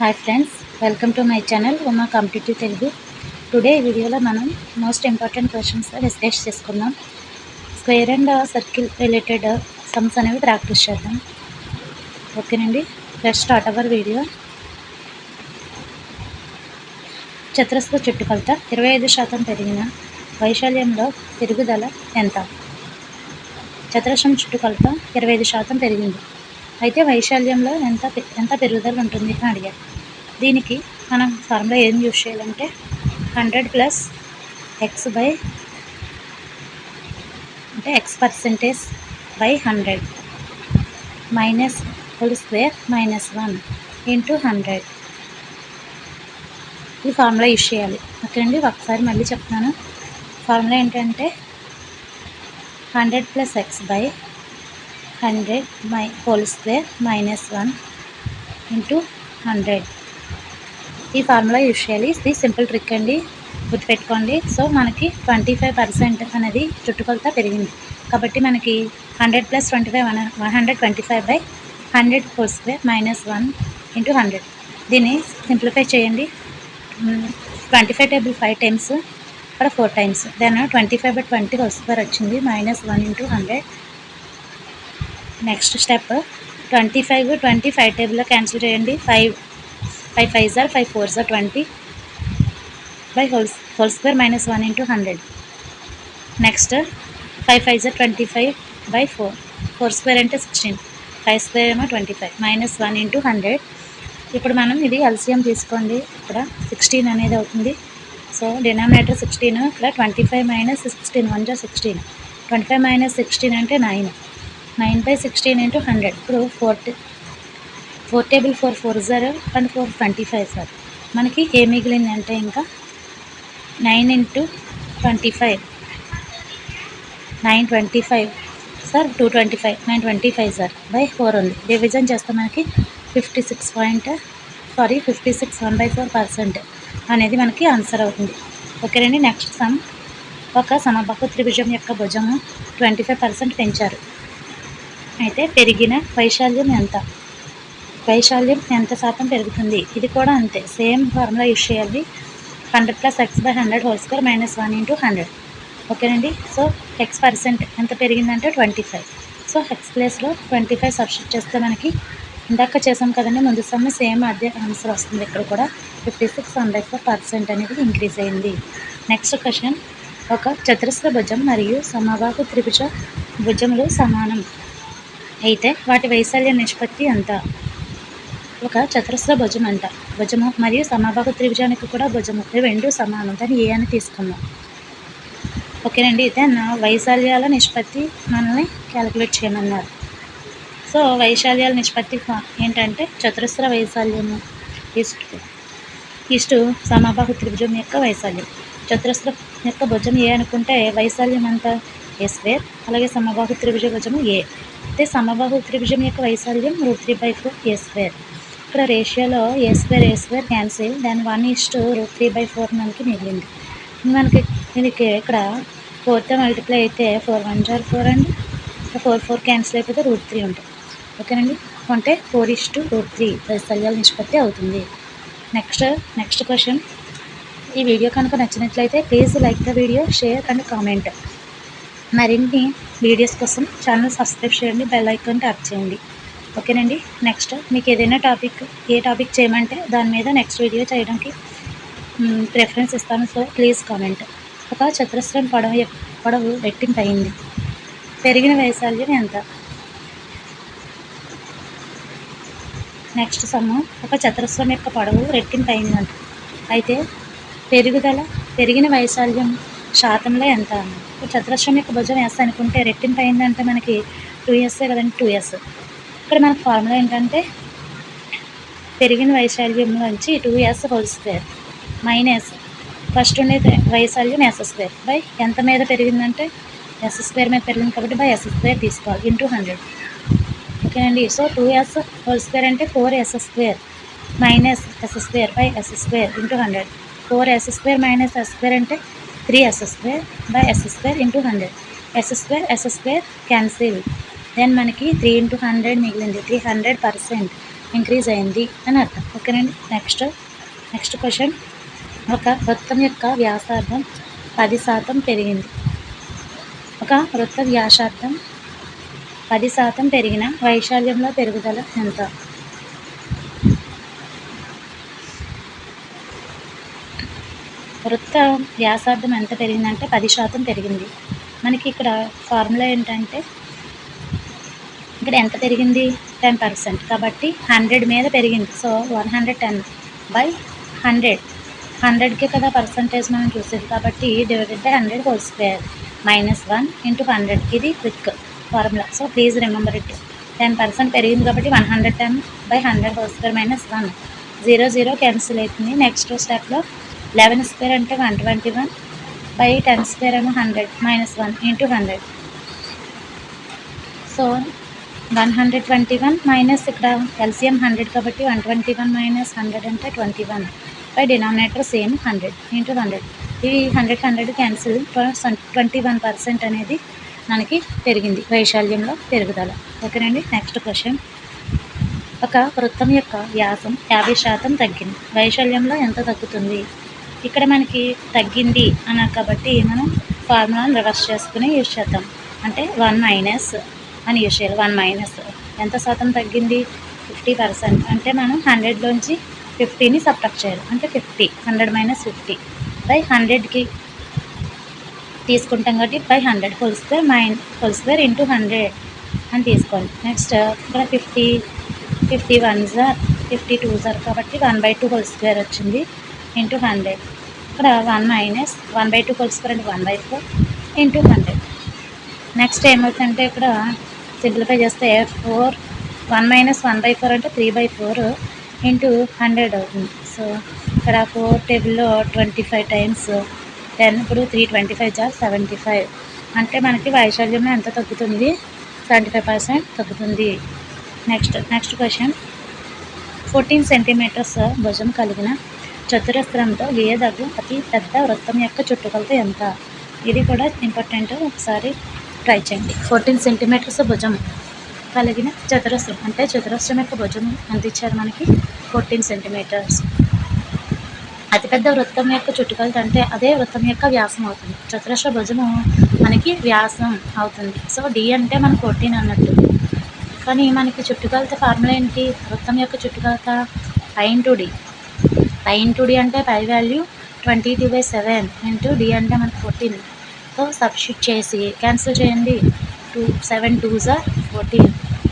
Hi friends, welcome to my channel Uma competitive Telugu. Today ఈ వీడియోలో మనం మోస్ట్ ఇంపార్టెంట్ క్వశ్చన్స్ డిస్కస్ చేసుకుందాం. Square and circle related sums అనేవి practice చేద్దాం. ఓకేనండి, లెట్స్ స్టార్ట్ అవర్ వీడియో. చతురస్ర చుట్టుకొలత 25% పెరిగిన వైశాల్యంలో పెరుగుదల ఎంత? చతురస్రం చుట్టుకొలత 25% పెరిగింది, అయితే వైశాల్యంలో ఎంత పెరుగుదల ఉంటుంది అని అడిగారు. దీనికి మనం ఫార్ములా ఏం యూజ్ చేయాలంటే 100 ప్లస్ ఎక్స్ బై అంటే X percentage by 100 minus hole square minus 1 into 100. ఈ ఫార్ములా యూజ్ చేయాలి. ఓకే అండి, ఒకసారి మళ్ళీ చెప్తున్నాను. ఫార్ములా ఏంటంటే 100 plus X by 100 whole square minus 1 into 100. ఈ ఫార్ములా యూజ్ చేయాలి. ఇది సింపుల్ ట్రిక్ అండి, గుర్తుపెట్టుకోండి. సో మనకి 25% అనేది చుట్టుకొలత పెరిగింది కాబట్టి మనకి 100 plus 25 125 by 100 whole square minus 1 into 100. దీన్ని సింప్లిఫై చేయండి. 25 టేబుల్ 5 టైమ్స్, ఇక్కడ 4 times, then 25 by 20 whole square వచ్చింది మైనస్ 1 ఇంటూ 100. నెక్స్ట్ స్టెప్ 25 టేబుల్లో క్యాన్సిల్ చేయండి. 5 5 or 5 4 or 20 by whole square minus 1 into 100. Next 5 5 or 25 by 4 square అంటే 16, 5 స్క్వేర్ ఏమో 25 మైనస్ 1 ఇంటూ 100. ఇప్పుడు మనం ఇది ఎల్సిఎం తీసుకోండి. ఇక్కడ 16 అనేది అవుతుంది. సో డినామినేటర్ 16, ఇక్కడ 25 మైనస్ 16 1 జా 16, 25 మైనస్ 16 అంటే 9 బై 16 ఇంటూ 100. ఇప్పుడు 4 టేబుల్ 4 సార్ అండ్ 4 25 సార్. మనకి ఏ మిగిలింది అంటే ఇంకా 9 ఇంటూ 25 925 సార్ 225 925 సార్ బై 4 ఉంది. డివిజన్ చేస్తే మనకి 56 1/4% అనేది మనకి ఆన్సర్ అవుతుంది. ఓకేనండి, నెక్స్ట్ సమ్. ఒక సమబాహు త్రిభుజం యొక్క భుజము 25% పెంచారు, అయితే పెరిగిన వైశాల్యం ఎంత? వైశాల్యం ఎంత శాతం పెరుగుతుంది? ఇది కూడా అంతే, సేమ్ ఫార్ములా యూజ్ చేయాలి. 100 plus X by 100 whole square minus 1 into 100. ఓకేనండి, సో ఎక్స్ పర్సెంట్ ఎంత పెరిగిందంటే 25. సో ఎక్స్ ప్లేస్లో 25 సబ్స్టిట్యూట్ చేస్తే మనకి ఇందాక చేసాం కదండి ముందు సమ్, సేమ్ అదే ఆన్సర్ వస్తుంది. ఇక్కడ కూడా 56 1/4% అనేది ఇంక్రీజ్ అయింది. Next question. ఒక చతురస్ర భుజం మరియు సమబాహు త్రిభుజ భుజములు సమానం, అయితే వాటి వైశాల్య నిష్పత్తి ఎంత? ఒక చతురస్ర భుజము మరియు సమబాహు త్రిభుజానికి కూడా భుజము, ఇవి రెండు సమానం. దాన్ని ఏ అని తీసుకుందాం. ఓకేనండి, అయితే నా వైశాల్యాల నిష్పత్తి మనల్ని క్యాలిక్యులేట్ చేయమన్నారు. సో వైశాల్యాల నిష్పత్తి ఏంటంటే చతురస్ర వైశాల్యము ఇష్టు సమబాహు త్రిభుజం యొక్క వైశాల్యం. చతురస్ర యొక్క భుజం ఏ అనుకుంటే వైశాల్యం అంతా ఏ స్క్వేర్, అలాగే సమబాహు త్రిభుజ భుజము ఏ. అయితే సమబాహు త్రిభుజం యొక్క వైశాల్యం √3/4 ఏ స్క్వేర్. ఇక్కడ రేషియోలో ఏ స్క్వేర్ క్యాన్సిల్, దాని 1:√3/4 మనకి మిగిలింది. మనకి దీనికి ఇక్కడ 4తో మల్టిప్లై అయితే 4 1 జా 4 అండి, 4 క్యాన్సిల్ అయిపోతే √3 ఉంటుంది. ఓకేనండి, అంటే 4:√3 వైశాల్యాల నిష్పత్తి అవుతుంది. Next question. ఈ వీడియో కనుక నచ్చినట్లయితే please like the video, share and comment. మరిన్ని వీడియోస్ కోసం ఛానల్ సబ్స్క్రైబ్ చేయండి, బెల్ ఐకాన్ ట్యాప్ చేయండి. ఓకేనండి, నెక్స్ట్ మీకు ఏదైనా ఏ టాపిక్ చేయమంటే దాని మీద నెక్స్ట్ వీడియో చేయడానికి ప్రిఫరెన్స్ ఇస్తాను. So please comment. ఒక చతురస్రం పొడవు రెట్టింపు అయింది, పెరిగిన వైశాల్యం ఎంత? Next some. ఒక చతురస్రం యొక్క పొడవు రెట్టింపు అయిందంట, అయితే పెరిగిన వైశాల్యం శాతంలో ఎంత? చతురస్రం యొక్క భుజం ఎస్ అనుకుంటే రెట్టింపు అయిందంటే మనకి 2s కదండి, 2s. ఇక్కడ మనకు ఫార్ములా ఏంటంటే పెరిగిన వైశాల్యం నుంచి 2s whole square minus first ఉండే వైశాల్యం s² బై ఎంత మీద పెరిగిందంటే s² మీద పెరిగింది కాబట్టి బై s² తీసుకోవాలి ఇంటూ 100. ఓకేనండి, సో 2s హోల్ స్క్వేర్ అంటే 4s² minus s² by s² into 100. 4s² minus s² అంటే 3s² by s² into 100. s² cancel, then మనకి 3 ఇంటూ 100 మిగిలింది, 300% ఇంక్రీజ్ అయింది అని అర్థం. ఓకేనండి. Next question. ఒక వృత్తం యొక్క వ్యాసార్థం 10% పెరిగింది. ఒక వృత్త వ్యాసార్థం 10% పెరిగిన వైశాల్యంలో పెరుగుదల ఎంత? వృత్త వ్యాసార్థం ఎంత పెరిగిందంటే 10% పెరిగింది. మనకి ఇక్కడ ఫార్ములా ఏంటంటే ఇక్కడ ఎంత పెరిగింది? 10%. కాబట్టి 100 మీద పెరిగింది. సో 110/100కే కదా పర్సంటేజ్ మనం చూసేది. కాబట్టి డివైడెడ్ బై 100² -1 ఇంటూ 100. ఇది quick formula. So please remember it. 10% పెరిగింది కాబట్టి 110/100² -1. 0 క్యాన్సిల్ అవుతుంది. నెక్స్ట్ స్టెప్లో 11² అంటే 121/10² ఏమో 100 -1 ఇంటూ 100. సో 121 మైనస్ ఇక్కడ ఎల్సిఎం 100 కాబట్టి 121 - 100 అంటే 21. By denominator same 100 into 100. ఇవి 100 క్యాన్సిల్. 21% అనేది మనకి పెరిగింది వైశాల్యంలో పెరుగుదల. ఓకేనండి. Next question. ఒక వృత్తం యొక్క వ్యాసం 50% తగ్గింది. వైశాల్యంలో ఎంత తగ్గుతుంది? ఇక్కడ మనకి తగ్గింది అన్నారు కాబట్టి మనం ఫార్ములాను రివర్స్ చేసుకుని యూజ్ చేద్దాం. అంటే 1 మైనస్ అని యూజ్ చేయాలి. 1 మైనస్ ఎంత శాతం తగ్గింది? 50%. అంటే మనం 100లోంచి 50ని సబ్ట్రాక్ట్ చేయాలి. అంటే 50. 100 - 50 బై 100కి తీసుకుంటాం కాబట్టి బై 100 హోల్ స్క్వేర్ ఇంటూ 100 అని తీసుకోండి. నెక్స్ట్ ఇక్కడ 51 52 కాబట్టి 1/2² వచ్చింది ఇంటూ 100. ఇక్కడ 1 మైనస్ 1/2² అంటే 1/4 ఇంటూ 100. నెక్స్ట్ ఏమవుతుందంటే ఇక్కడ సింప్లిఫై చేస్తే 1 మైనస్ 1/4 అంటే 3/4 ఇంటూ 100 అవుతుంది. సో ఇక్కడ 4 టేబుల్లో 25 టైమ్స్ 10. ఇప్పుడు 325 75. అంటే మనకి వైశాల్యంలో ఎంత తగ్గుతుంది? 75% తగ్గుతుంది. Next question. 14 సెంటీమీటర్స్ భుజం కలిగిన చతురస్రంతో గీయదగ్గ అతి పెద్ద వృత్తం యొక్క చుట్టుకొలత ఎంత? ఇది కూడా ఇంపార్టెంట్. ఒకసారి ట్రై చేయండి. 14 సెంటీమీటర్స్ భుజం కలిగిన చతురస్రం అంటే చతురస్రం యొక్క భుజం ఎంత ఇచ్చారు మనకి? 14 సెంటీమీటర్స్. అతిపెద్ద వృత్తం యొక్క చుట్టుకొలత అంటే అదే వృత్తం యొక్క వ్యాసం అవుతుంది. చతురస్ర భుజము మనకి వ్యాసం అవుతుంది. సో డి అంటే మన 14 అన్నట్టు. కానీ మనకి చుట్టుకొలత ఫార్ములా ఏంటి? వృత్తం యొక్క చుట్టుకొలత pi into D. Pi into D అంటే పై వాల్యూ 22/7 ఇంటూ డి అంటే మనకి 14. సో సబ్స్టిట్యూట్ చేసి క్యాన్సిల్ చేయండి. 7 2s are 14.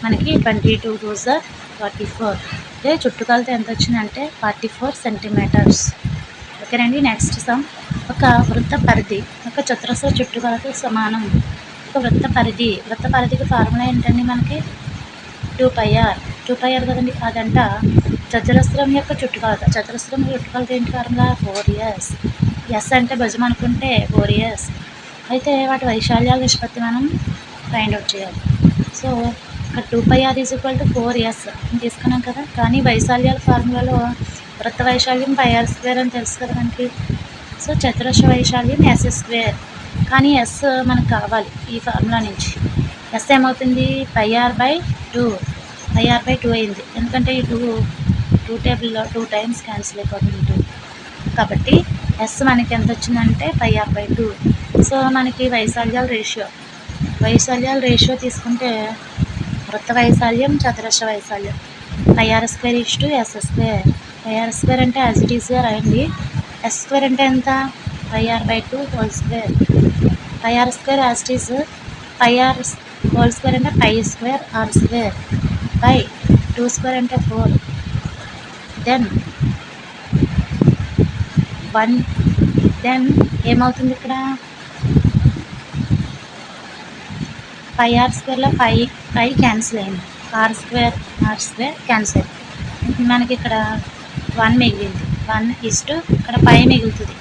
మనకి 22 2s are 44. అదే చుట్టుకొలత ఎంత వచ్చిందంటే 44 సెంటీమీటర్స్. ఓకేనండి. Next some. ఒక వృత్త పరిధి ఒక చతురస్ర చుట్టుకొలత సమానం. ఒక వృత్త పరిధికి ఫార్ములా ఏంటండి మనకి? 2πr కదండి. అదంట చతురస్రం యొక్క చుట్టుకొలత. చతురస్రం చుట్టుకొలత ఏంటి ఫార్ములా? 4s. ఎస్ అంటే భుజం అనుకుంటే 4s. అయితే వాటి వైశాల్యాల నిష్పత్తి మనం ఫైండ్ అవుట్ చేయాలి. సో ఇక్కడ 2πr = 4s అని తీసుకున్నాం కదా. కానీ వైశాల్యాల ఫార్ములాలో వృత్త వైశాల్యం πr² అని తెలుసు కదా మనకి. సో చతురస్ర వైశాల్యం s². కానీ ఎస్ మనకు కావాలి ఈ ఫార్ములా నుంచి. ఎస్ ఏమవుతుంది? πr/2 అయింది. ఎందుకంటే ఈ 2 టేబుల్లో 2 టైమ్స్ క్యాన్సిల్ అయిపోతుంది 2. కాబట్టి ఎస్ మనకి ఎంత వచ్చిందంటే πr/2. సో మనకి వైశాల్యాల రేషియో తీసుకుంటే వృత్త వైశాల్యం చతురస్ర వైశాల్యం πr² s². πr² అంటే యాజ్ ఇట్ ఈస్గా రాయండి. s² అంటే ఎంత? πr/2 whole square. πr² as it is. πr² అంటే π² r² బై 2² అంటే 4. దెన్ ఏమవుతుంది ఇక్కడ? πr² పై క్యాన్సిల్ అయింది. r² క్యాన్సిల్ అయింది. మనకి ఇక్కడ 1 మిగిలింది. 1 ఇక్కడ పై మిగులుతుంది.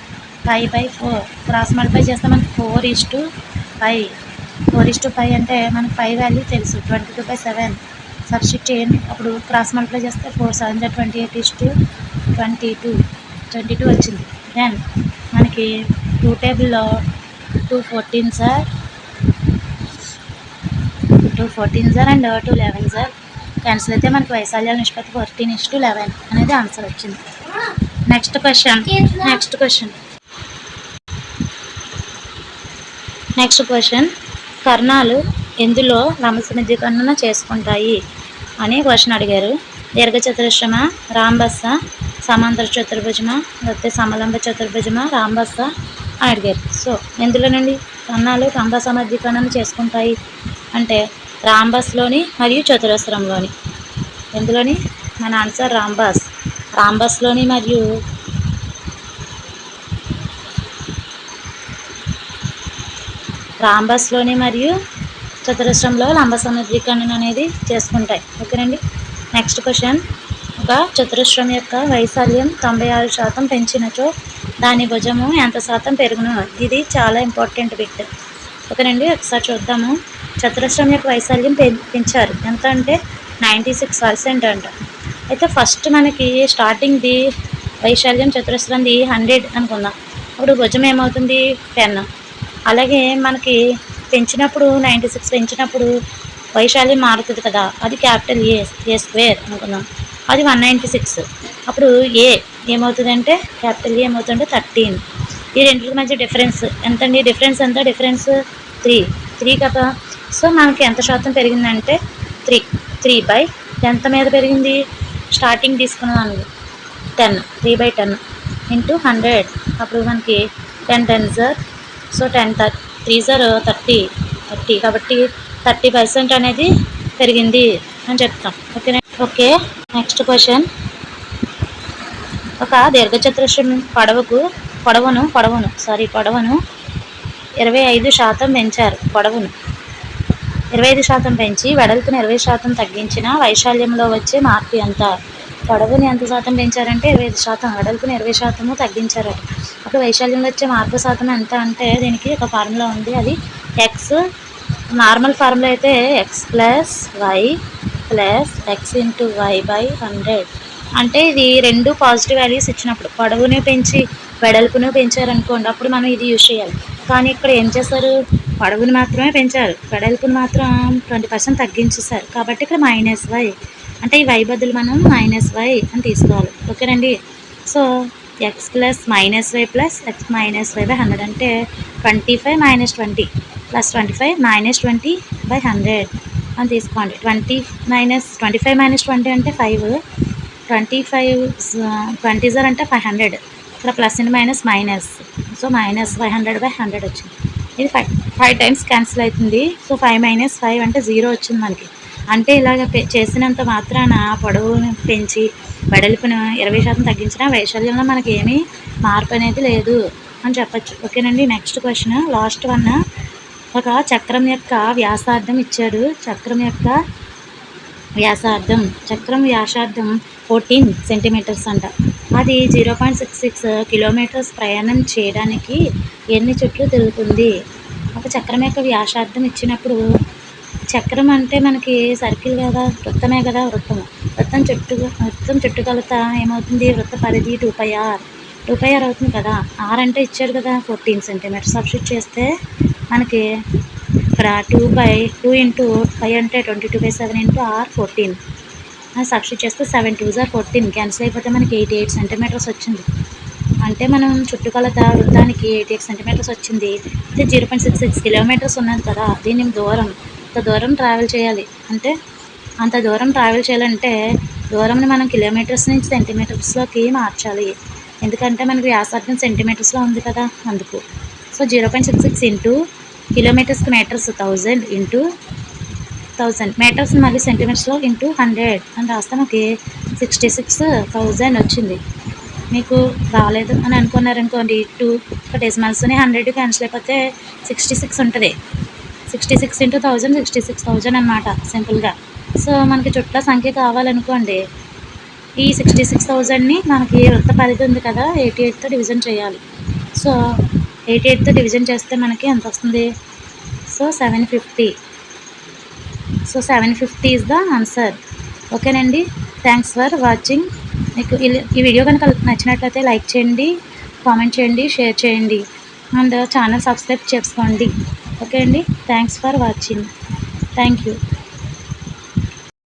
π/4 క్రాస్ మల్టిప్లై చేస్తే మనకి 4:π అంటే మనకి పై వాల్యూ తెలుసు 22/7. సబ్స్టిట్యూట్ చేయండి. అప్పుడు క్రాస్ మల్టిప్లై చేస్తే 4 7 28:22 వచ్చింది. దెన్ మనకి 2 టేబుల్లో 2 14s are two 14 sir and 2 11 sir cancel అయితే మనకి వైశాల్యాల నిష్పత్తి 14:11 అనేది ఆన్సర్ వచ్చింది. నెక్స్ట్ క్వశ్చన్ కర్ణాలు ఎందులో లంబసమద్వికరణ చేసుకుంటాయి అని క్వశ్చన్ అడిగారు. దీర్ఘచతురస్రమ, రాంబస్స, సమాంతర చతుర్భుజమా, లేకపోతే సమలంబ చతుర్భుజమా, రాంబస్స అని అడిగారు. సో ఎందులోనండి కర్ణాలు లంబ సమద్వికరణ చేసుకుంటాయి అంటే రాంబస్లోని మరియు చతురస్రంలోని. ఎందులోని మన ఆన్సర్ రాంబస్లోని మరియు చతురస్రంలో లంబ సమద్వికరణ అనేది చేసుకుంటాయి. ఓకేనండి. నెక్స్ట్ క్వశ్చన్ ఒక చతురస్రం యొక్క వైశాల్యం 96% పెంచినచో దాని భుజము ఎంత శాతం పెరుగును. ఇది చాలా ఇంపార్టెంట్ బిట్. ఓకేనండి. ఒకసారి చూద్దాము. చతురస్రం యొక్క వైశాల్యం పెంచారు ఎంత అంటే 96% అంట. అయితే ఫస్ట్ మనకి స్టార్టింగ్ది వైశాల్యం చతురస్రంది 100 అనుకుందాం. అప్పుడు భుజం ఏమవుతుంది 10. అలాగే మనకి పెంచినప్పుడు 96 పెంచినప్పుడు వైశాల్యం మారుతుంది కదా, అది క్యాపిటల్ ఏ స్క్వేర్ అనుకుందాం. అది 196. అప్పుడు ఏమవుతుందంటే క్యాపిటల్ ఏ ఏమవుతుందంటే 13. ఈ రెండింటి మధ్య డిఫరెన్స్ ఎంతండి? డిఫరెన్స్ 3 కదా. సో మనకి ఎంత శాతం పెరిగిందంటే 3 బై ఎంత మీద పెరిగింది? స్టార్టింగ్ తీసుకున్నాను 10, 3/10 ఇంటూ 100. అప్పుడు మనకి 10 10s సో 10 3s 30 కాబట్టి 30% అనేది పెరిగింది అని చెప్తాం. ఓకే. నెక్స్ట్ క్వశ్చన్ ఒక దీర్ఘచతురస్రం పొడవును 25% పెంచారు. పొడవును 25% పెంచి వెడల్పుని 20% తగ్గించిన వైశాల్యంలో వచ్చే మార్పు ఎంత? పొడవుని ఎంత శాతం పెంచారంటే 25%, వెడల్పుని 20% తగ్గించారట. అప్పుడు వైశాల్యంలో వచ్చే మార్పు శాతం ఎంత అంటే దీనికి ఒక ఫార్ములా ఉంది. అది ఎక్స్. నార్మల్ ఫార్ములా అయితే X plus Y into Y by 100. అంటే ఇది రెండు పాజిటివ్ వాల్యూస్ ఇచ్చినప్పుడు పొడవుని పెంచి వెడల్పును పెంచారనుకోండి, అప్పుడు మనం ఇది యూజ్ చేయాలి. కానీ ఇక్కడ ఏం చేశారు? పొడవుని మాత్రమే పెంచారు, వెడల్పుని మాత్రం 20% తగ్గించేశారు. కాబట్టి ఇక్కడ -y అంటే ఈ y బదులు మనం -y అని తీసుకోవాలి. ఓకేనండి. So X plus -y plus X -y by 100 అంటే 25 - 20 ప్లస్ 25 - 20/100 అని తీసుకోండి. 25 - 20 అంటే 5. 20s అంటే 500. ఇక్కడ ప్లస్ అండ్ మైనస్ సో -500/100 వచ్చింది. ఇది 5 టైమ్స్ క్యాన్సిల్ అవుతుంది. సో 5 - 5 అంటే 0 వచ్చింది మనకి. అంటే ఇలాగ చేసినంత మాత్రాన పొడవును పెంచి వెడల్పును 20% తగ్గించిన వైశాల్యంలో మనకి ఏమీ మార్పు అనేది లేదు అని చెప్పచ్చు. ఓకేనండి. Next question last one. ఒక చక్రం యొక్క వ్యాసార్థం ఇచ్చాడు. చక్రం వ్యాసార్థం 14 సెంటీమీటర్స్ అంట. అది 0.66 కిలోమీటర్స్ ప్రయాణం చేయడానికి ఎన్ని చుట్లు తిరుగుతుంది? ఒక చక్రం యొక్క వ్యాసార్థం ఇచ్చినప్పుడు, చక్రం అంటే మనకి సర్కిల్ కదా, వృత్తమే కదా. వృత్తం చుట్టుకొలత ఏమవుతుంది? వృత్త పరిధి 2πr అవుతుంది కదా. r అంటే ఇచ్చాడు కదా 14 సెంటీమీటర్స్. సబ్స్టిట్యూట్ చేస్తే మనకి ఇక్కడ 2 ఇంటూ 5 అంటే 22/7 ఇంటూ r 14 అని సబ్స్టిట్యూట్ చేస్తే 7 2s 14 క్యాన్సిల్ అయిపోతే మనకి 88 సెంటీమీటర్స్ వచ్చింది. అంటే మనం చుట్టుకొలత వృత్తానికి 88 సెంటీమీటర్స్ వచ్చింది. అయితే 0.66 కిలోమీటర్స్ ఉన్నది కదా, దీని అంత దూరం ట్రావెల్ చేయాలి. అంటే అంత దూరం ట్రావెల్ చేయాలంటే దూరంని మనం కిలోమీటర్స్ నుంచి సెంటీమీటర్స్లోకి మార్చాలి. ఎందుకంటే మనకి వ్యాసార్థం సెంటీమీటర్స్లో ఉంది కదా, అందుకు. సో 0.66 ఇంటూ కిలోమీటర్స్కి మీటర్స్ 1000 ఇంటూ 1000 మీటర్స్ మళ్ళీ సెంటీమీటర్స్లో ఇంటూ 100 అని రాస్తే మనకి 66,000 వచ్చింది. మీకు రాలేదు అని అనుకున్నారనుకోండి, 2 డెసిమల్స్ని 100 క్యాన్సిల్ అయిపోతే 66 ఉంటుంది. 66 ఇంటూ 1000 66,000 అనమాట సింపుల్గా. సో మనకి చుట్ల సంఖ్య కావాలనుకోండి, ఈ 66,000ని మనకి వృత్త పరిధి ఉంది కదా 88తో డివిజన్ చేయాలి. సో 88తో డివిజన్ చేస్తే మనకి ఎంత వస్తుంది? So 750. So 750 is the answer. ఓకేనండి. Thanks for watching. మీకు ఈ వీడియో కనుక నచ్చినట్లయితే లైక్ చేయండి, కామెంట్ చేయండి, షేర్ చేయండి అండ్ ఛానల్ సబ్స్క్రైబ్ చేసుకోండి. ఓకే అండి. Thanks for watching. Thank you.